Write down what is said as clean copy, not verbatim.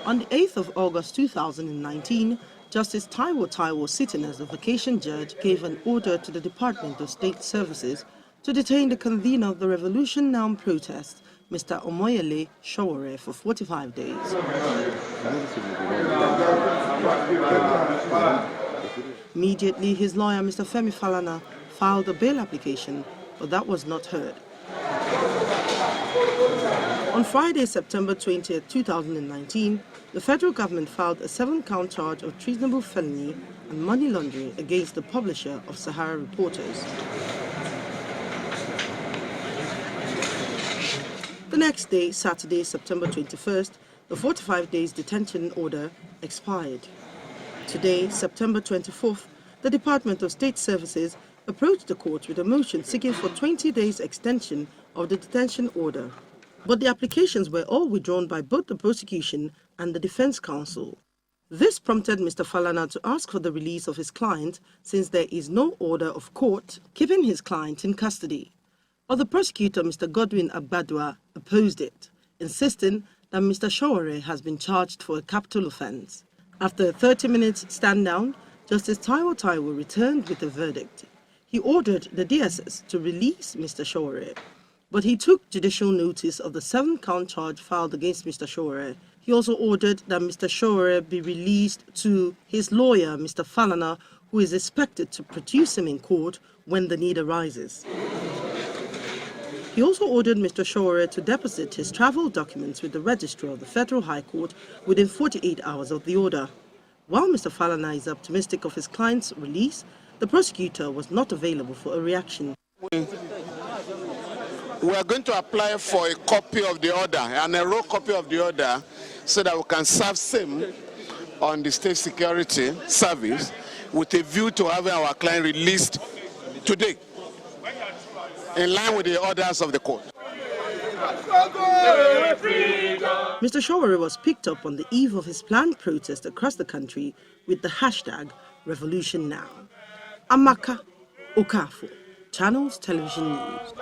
On the 8th of August 2019, Justice Taiwo, sitting as the vacation judge, gave an order to the Department of State Services to detain the convener of the Revolution Now protest, Mr. Omoyele Sowore, for 45 days. Immediately, his lawyer, Mr. Femi Falana, filed a bail application, but that was not heard. On Friday, September 20, 2019, the federal government filed a 7-count charge of treasonable felony and money laundering against the publisher of Sahara Reporters. The next day, Saturday, September 21st, the 45 days detention order expired. Today, September 24th, the Department of State Services approached the court with a motion seeking for 20 days extension of the detention order. But the applications were all withdrawn by both the prosecution and the defense counsel. This prompted Mr. Falana to ask for the release of his client, since there is no order of court keeping his client in custody. But the prosecutor, Mr. Godwin Agbadua, opposed it, insisting that Mr. Sowore has been charged for a capital offense. After a 30-minute stand-down, Justice Taiwo returned with a verdict. He ordered the DSS to release Mr. Sowore, but he took judicial notice of the 7-count charge filed against Mr. Sowore. He also ordered that Mr. Sowore be released to his lawyer, Mr. Falana, who is expected to produce him in court when the need arises. He also ordered Mr. Sowore to deposit his travel documents with the Registrar of the Federal High Court within 48 hours of the order. While Mr. Falana is optimistic of his client's release, the prosecutor was not available for a reaction. We are going to apply for a copy of the order, and a raw copy of the order, so that we can serve same on the State Security Service with a view to having our client released today, in line with the orders of the court. Mr. Sowore was picked up on the eve of his planned protest across the country with the hashtag Revolution Now. Amaka Okafor, Channels Television News.